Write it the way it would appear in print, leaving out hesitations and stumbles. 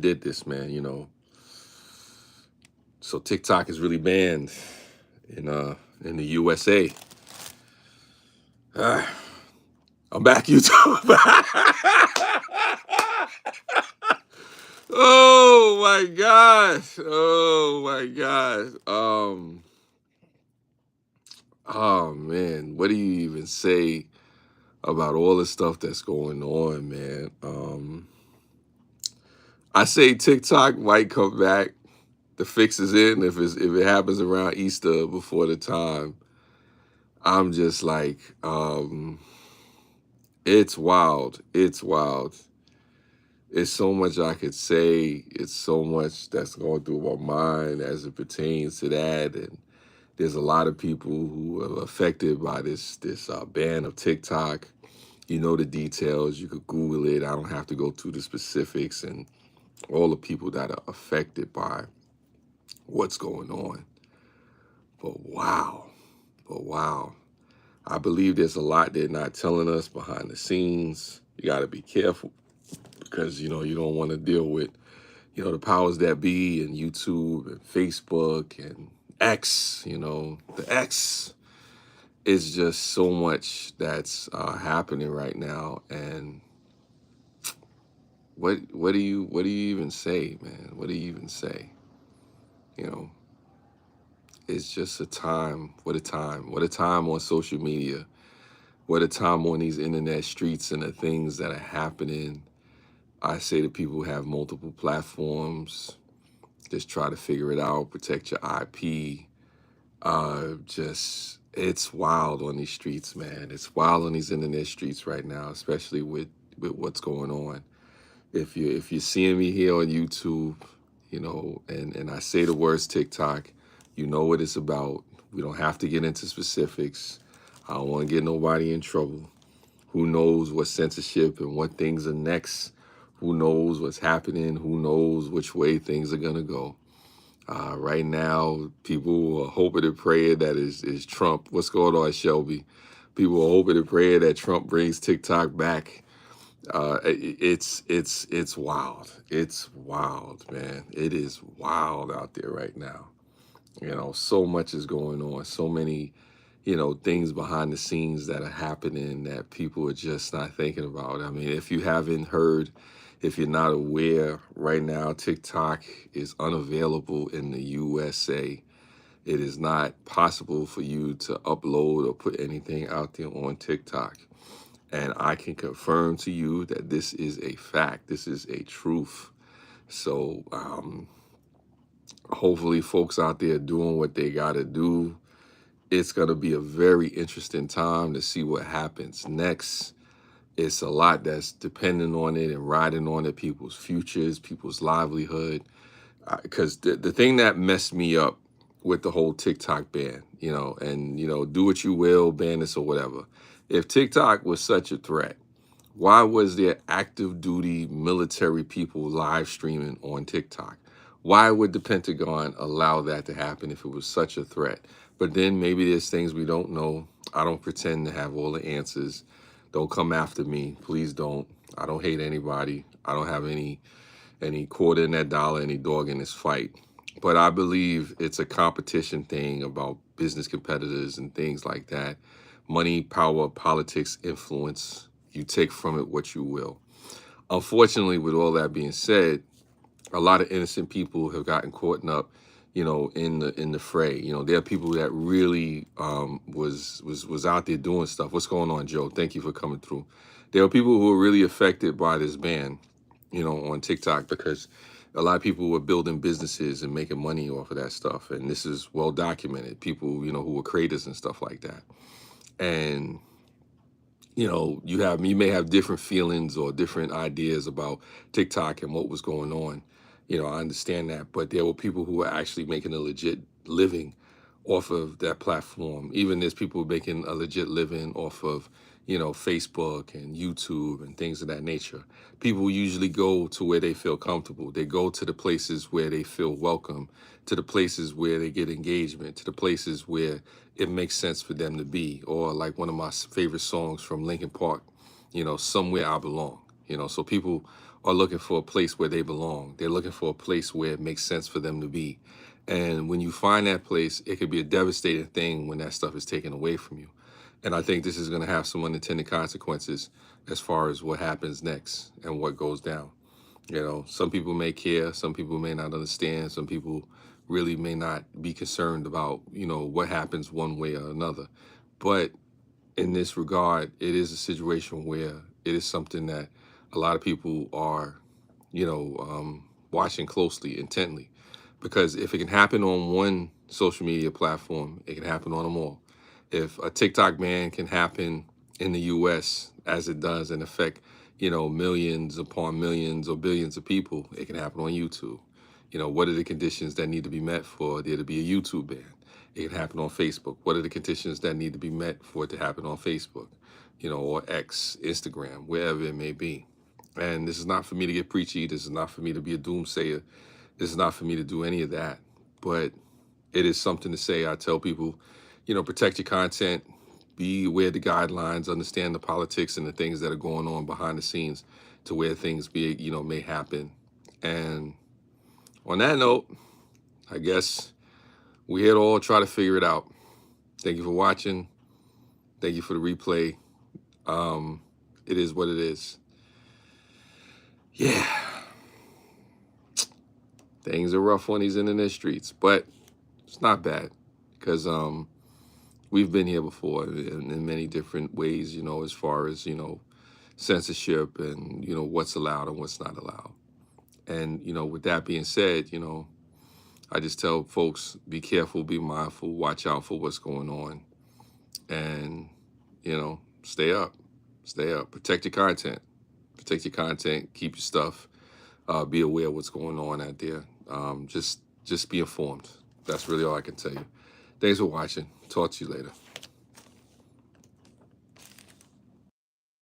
did this, man. So TikTok is really banned in the USA. Ah, I'm back, YouTube. Oh my gosh. Oh my gosh. Oh man, what do you even say about all the stuff that's going on, man? I say TikTok might come back. The fix is in if it happens around Easter before the time. I'm just like, it's wild. It's wild. It's so much I could say. It's so much that's going through my mind as it pertains to that. And there's a lot of people who are affected by this ban of TikTok. You know the details. You could Google it. I don't have to go through the specifics and all the people that are affected by what's going on. But wow. I believe there's a lot they're not telling us behind the scenes. You got to be careful because, you don't want to deal with, the powers that be and YouTube and Facebook and X, the X is just so much that's happening right now. And what do you even say, man? What do you even say? It's just a time. What a time. What a time on social media. What a time on these internet streets and the things that are happening. I say to people who have multiple platforms, just try to figure it out, protect your IP. It's wild on these streets, man. It's wild on these internet streets right now, especially with what's going on. If you're seeing me here on YouTube, and I say the words TikTok, you know what it's about. We don't have to get into specifics. I don't want to get nobody in trouble. Who knows what censorship and what things are next? Who knows what's happening? Who knows which way things are gonna go? Right now, people are hoping and praying that is Trump. What's going on, Shelby? People are hoping and praying that Trump brings TikTok back. It's wild. It's wild, man. It is wild out there right now. So much is going on. So many, things behind the scenes that are happening that people are just not thinking about. I mean, if you haven't heard, if you're not aware, right now, TikTok is unavailable in the USA. It is not possible for you to upload or put anything out there on TikTok. And I can confirm to you that this is a fact. This is a truth. So hopefully folks out there doing what they got to do. It's going to be a very interesting time to see what happens next. It's a lot that's depending on it and riding on it, people's futures, people's livelihood. Because the thing that messed me up with the whole TikTok ban, and, do what you will, ban this or whatever. If TikTok was such a threat, why was there active duty military people live streaming on TikTok? Why would the Pentagon allow that to happen if it was such a threat? But then maybe there's things we don't know. I don't pretend to have all the answers. Don't come after me. Please don't. I don't hate anybody. I don't have any quarter in that dollar, any dog in this fight. But I believe it's a competition thing about business competitors and things like that. Money, power, politics, influence. You take from it what you will. Unfortunately, with all that being said, a lot of innocent people have gotten caught up, in the fray. There are people that really was out there doing stuff. What's going on, Joe? Thank you for coming through. There are people who are really affected by this ban, on TikTok, because a lot of people were building businesses and making money off of that stuff. And this is well documented. People, who were creators and stuff like that. And you may have different feelings or different ideas about TikTok and what was going on. I understand that, but there were people who were actually making a legit living off of that platform. Even there's people making a legit living off of, Facebook and YouTube and things of that nature. People usually go to where they feel comfortable. They go to the places where they feel welcome, to the places where they get engagement, to the places where it makes sense for them to be. Or like one of my favorite songs from Linkin Park, Somewhere I Belong. So people are looking for a place where they belong. They're looking for a place where it makes sense for them to be. And when you find that place, it could be a devastating thing when that stuff is taken away from you. And I think this is going to have some unintended consequences as far as what happens next and what goes down. You know, some people may care, some people may not understand, some people really may not be concerned about, you know, what happens one way or another. But in this regard, it is a situation where it is something that a lot of people are, watching closely, intently, because if it can happen on one social media platform, it can happen on them all. If a TikTok ban can happen in the U.S. as it does and affect, millions upon millions or billions of people, it can happen on YouTube. What are the conditions that need to be met for there to be a YouTube ban? It can happen on Facebook. What are the conditions that need to be met for it to happen on Facebook, or X, Instagram, wherever it may be? And this is not for me to get preachy. This is not for me to be a doomsayer. This is not for me to do any of that. But it is something to say. I tell people, protect your content, be aware of the guidelines, understand the politics and the things that are going on behind the scenes to where things may happen. And on that note, I guess we're here to all try to figure it out. Thank you for watching. Thank you for the replay. It is what it is. Yeah. Things are rough on these internet streets, but it's not bad because we've been here before in many different ways, as far as, censorship and, what's allowed and what's not allowed. And, with that being said, I just tell folks, be careful, be mindful, watch out for what's going on. And, stay up, protect your content, keep your stuff, be aware of what's going on out there. Just be informed. That's really all I can tell you. Thanks for watching. Talk to you later.